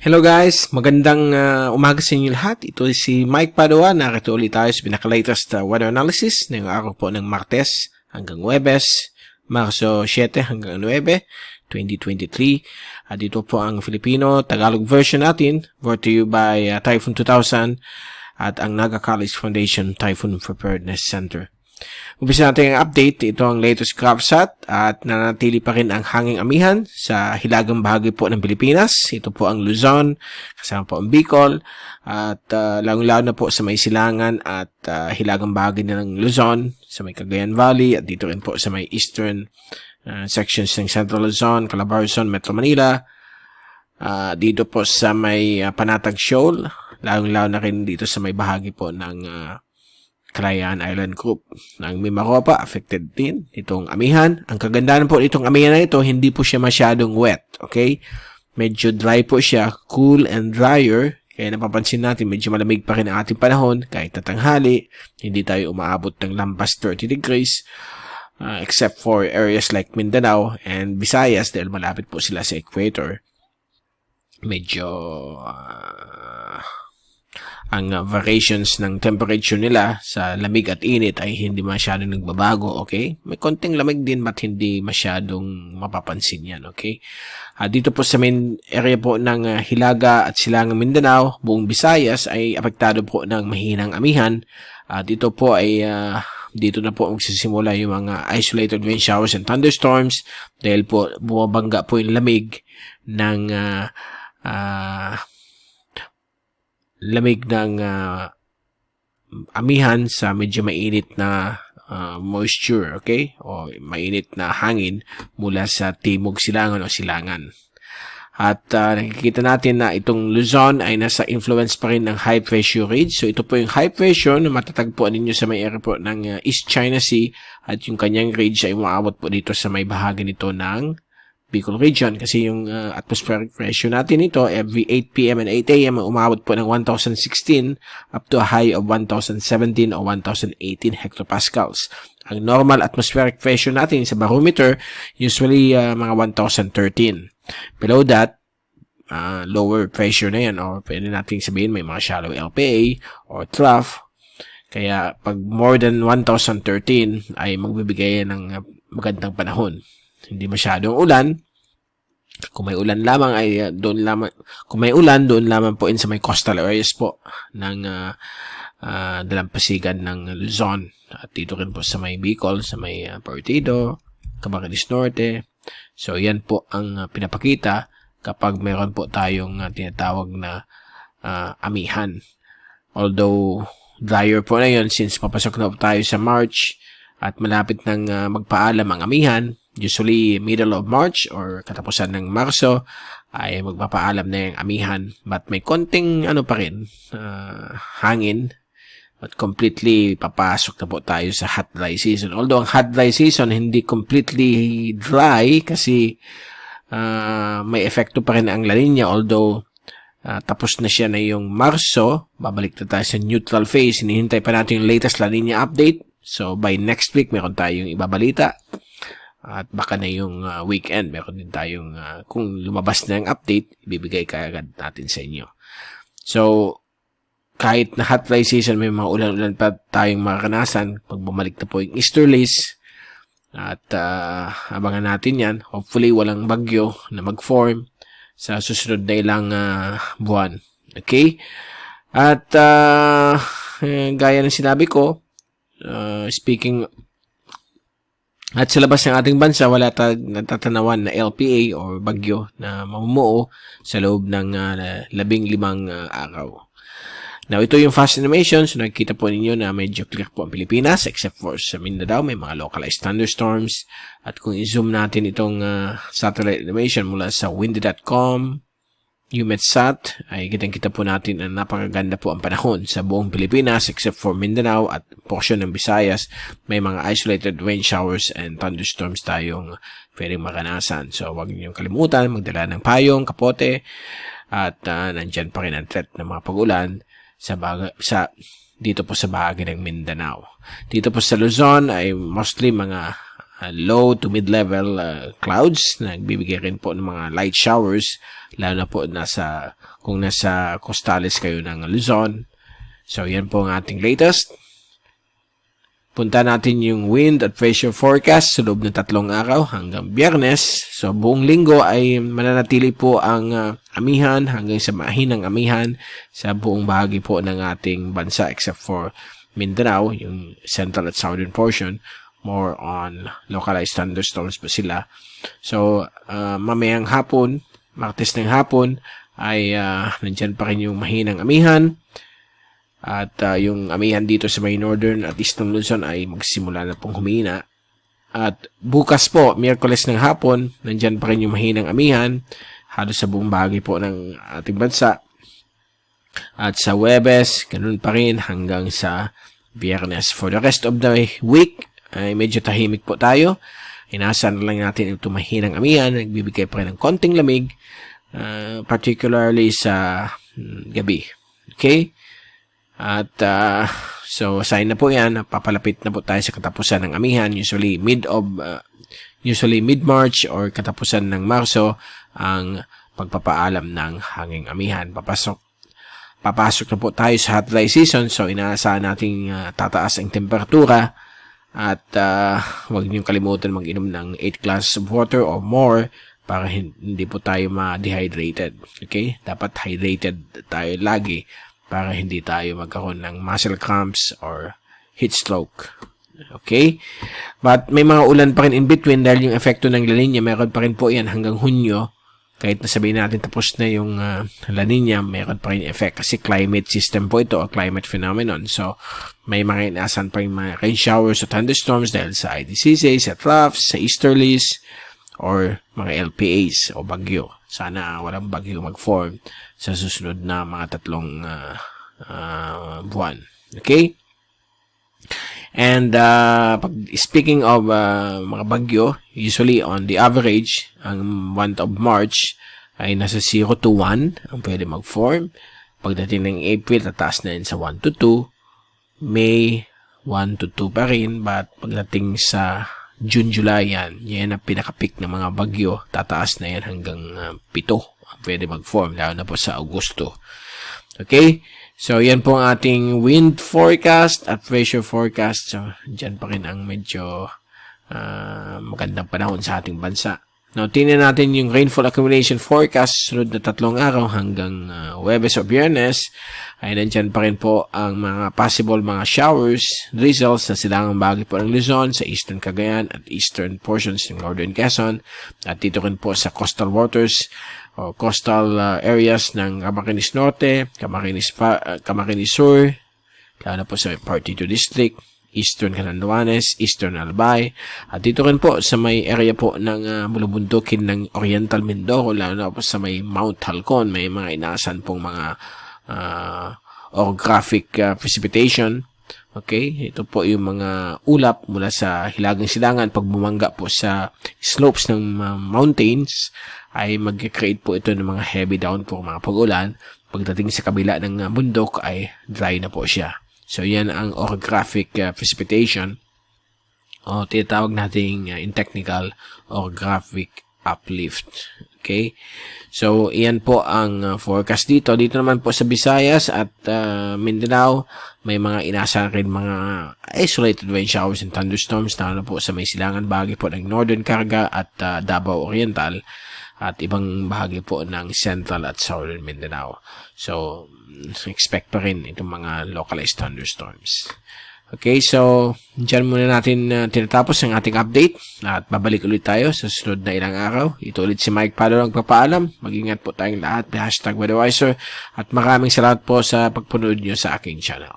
Hello guys, magandang umaga sa inyo lahat. Ito si Mike Padua. Narito ulit tayo sa pinaka-latest weather analysis ngayong araw po ng Martes hanggang Huwebes, Marso 7 hanggang 9, 2023. At dito po ang Filipino Tagalog version natin, brought to you by Typhoon 2000 at ang Naga College Foundation Typhoon Preparedness Center. Umpisa natin ang update. Ito ang latest CrowdSat at nanatili pa rin ang hanging amihan sa hilagang bahagi po ng Pilipinas. Ito po ang Luzon, kasama po ang Bicol at lalong-lalo na po sa may silangan at hilagang bahagi na ng Luzon, sa may Cagayan Valley at dito rin po sa may eastern sections ng Central Luzon, Calabarzon, Metro Manila. Dito po sa may Panatag Shoal, lalong-lalo na rin dito sa may bahagi po ng Calayan Island Group. Ang Mimaropa, affected din itong amihan. Ang kagandahan po itong amihan na ito, hindi po siya masyadong wet. Okay? Medyo dry po siya, cool and drier. Kaya napapansin natin, medyo malamig pa rin ang ating panahon. Kahit tatanghali, hindi tayo umaabot ng lampas 30 degrees. Except for areas like Mindanao and Visayas dahil malapit po sila sa equator. Medyo ang variations ng temperature nila sa lamig at init ay hindi masyadong nagbabago, okay? May konting lamig din but hindi masyadong mapapansin yan, okay? Dito po sa main area po ng Hilaga at Silangang Mindanao, buong Visayas ay apektado po ng mahinang amihan. Dito po ay dito na po magsisimula yung mga isolated rain showers and thunderstorms dahil po bumabangga po yung lamig ng amihan sa medyo mainit na moisture, okay? O mainit na hangin mula sa timog silangan o silangan. At nakikita natin na itong Luzon ay nasa influence pa rin ng high pressure ridge. So ito po yung high pressure na matatagpuan ninyo sa may area po ng East China Sea at yung kanyang ridge ay umaabot po dito sa may bahagi nito ng Bicol region kasi yung atmospheric pressure natin ito every 8 p.m. and 8 a.m. umabot po ng 1,016 up to a high of 1,017 o 1,018 hectopascals. Ang normal atmospheric pressure natin sa barometer usually mga 1,013. Below that, lower pressure na yan or pwede natin sabihin may mga shallow LPA or trough. Kaya pag more than 1,013 ay magbibigay ng magandang panahon. Hindi masyadong ulan. Kung may ulan lamang ay doon lamang. Kung may ulan, doon lamang po sa may coastal areas po ng dalampasigan ng Luzon. At dito rin po sa may Bicol, sa may Partido, Camarines Norte. So yan po ang pinapakita kapag meron po tayong tinatawag na amihan. Although drier po na yun since papasok na po tayo sa March at malapit ng magpaalam ang amihan. Usually, middle of March or katapusan ng Marso ay magpapaalam na yung amihan. But may konting pa rin, hangin. But completely papasok na po tayo sa hot dry season. Although ang hot dry season hindi completely dry kasi may epekto pa rin ang La Nina. Although tapos na siya na yung Marso, babalik na tayo sa neutral phase. Hinihintay pa natin yung latest La Nina update. So by next week, meron tayong ibabalita. At baka na yung weekend, meron din tayong, kung lumabas na yung update, ibibigay kaagad natin sa inyo. So, kahit na hot dry season, may mga ulan-ulan pa tayong maranasan, pag bumalik na po yung easterlies, at abangan natin yan. Hopefully, walang bagyo na mag-form sa susunod na ilang buwan. Okay? At gaya ng sinabi ko, speaking at sa labas ng ating bansa, wala natatanawan na LPA or bagyo na mamumuo sa loob ng 15 araw. Now, ito yung fast animation. So, nakikita po ninyo na medyo clear po ang Pilipinas except for sa Mindanao. May mga localized thunderstorms. At kung i-zoom natin itong satellite animation mula sa windy.com, UMETSAT, ay kitang-kita po natin na napakaganda po ang panahon sa buong Pilipinas except for Mindanao at portion ng Visayas. May mga isolated rain showers and thunderstorms tayong pwedeng maranasan. So, huwag niyong kalimutan, magdala ng payong, kapote, at nandyan pa rin ang threat ng mga pag-ulan dito po sa bahagi ng Mindanao. Dito po sa Luzon ay mostly mga low to mid-level clouds. Nagbibigay rin po ng mga light showers, lalo na po kung nasa costales kayo ng Luzon. So, yan po ang ating latest. Punta natin yung wind at pressure forecast sa loob ng 3 araw hanggang Biyernes. So, buong linggo ay mananatili po ang amihan hanggang sa mahinang amihan sa buong bahagi po ng ating bansa except for Mindanao, yung central at southern portion. More on localized thunderstorms po sila. So, mamayang hapon, Martes ng hapon, ay nandyan pa rin yung mahinang amihan. At yung amihan dito sa may northern at eastern Luzon ay magsimula na pong humina. At bukas po, Miyerkules ng hapon, nandyan pa rin yung mahinang amihan halos sa buong bahagi po ng ating bansa. At sa Huwebes, ganun pa rin hanggang sa Biyernes. For the rest of the week, ay medyo tahimik po tayo. Inaasahan lang natin itong mahinang amihan, nagbibigay pa rin ng konting lamig, particularly sa gabi. Okay? At so sign na po yan, papalapit na po tayo sa katapusan ng amihan, usually mid-March or katapusan ng Marso ang pagpapaalam ng hanging amihan. Papasok na po tayo sa hot dry season, so inaasahan nating tataas ang temperatura at huwag niyong kalimutan mag-inom ng 8 glasses of water or more para hindi po tayo ma-dehydrated. Okay? Dapat hydrated tayo lagi para hindi tayo magkaroon ng muscle cramps or heat stroke. Okay? But may mga ulan pa rin in between dahil yung epekto ng La Nina, meron pa rin po yan hanggang Hunyo. Kahit nasabihin natin tapos na yung La Nina, meron pa rin effect kasi climate system po ito o climate phenomenon. So, may mga inaasahan pa rin mga rain showers o thunderstorms dahil sa IDCC, sa troughs, sa easterlies, or mga LPAs o bagyo. Sana walang bagyo mag-form sa susunod na mga 3 buwan. Okay? And speaking of mga bagyo, usually on the average, ang month of March ay nasa 0 to 1 ang pwede mag-form. Pagdating ng April, tataas na yun sa 1 to 2. May, 1 to 2 pa rin. But pagdating sa June, July, yan ang pinaka-peak ng mga bagyo. Tataas na yan hanggang 7 ang pwede mag-form, lalo na po sa Agosto. Okay? So, yan po ang ating wind forecast at pressure forecast. So, dyan pa rin ang medyo magandang panahon sa ating bansa. Now, tingnan natin yung rainfall accumulation forecast sunod na 3 araw hanggang Huwebes o Biyernes. Ay nandyan pa rin po ang mga possible mga showers, drizzles sa silangang bahagi po ng Luzon, sa eastern Cagayan at eastern portions ng northern Quezon. At dito rin po sa coastal waters o coastal areas ng Camarines Norte, Camarines Sur, lalo na po sa Partido District, Eastern Catanduanes, Eastern Albay, at dito rin po sa may area po ng bulubundukin ng Oriental Mindoro, lalo na po sa may Mount Halcon, may mga inaasahan pong mga orographic precipitation. Okay, ito po yung mga ulap mula sa hilagang silangan pag bumangga po sa slopes ng mountains ay mag-create po ito ng mga heavy downpour, mga pag-ulan. Pagdating sa kabila ng bundok ay dry na po siya. So, yan ang orographic precipitation o tinatawag natin in technical orographic uplift. Okay? So, iyan po ang forecast dito. Dito naman po sa Visayas at Mindanao, may mga inaasahan rin mga isolated rain showers and thunderstorms na po sa may silangan bahagi po ng Northern Caraga at Davao Oriental at ibang bahagi po ng Central at Southern Mindanao. So, expect pa rin itong mga localized thunderstorms. Okay, so dyan muna natin tinatapos ang ating update at babalik ulit tayo sa susunod na ilang araw. Ito ulit si Mike Palo nagpapaalam. Mag-ingat po tayong lahat. #WeatherWiser at maraming salamat po sa pagpunod nyo sa aking channel.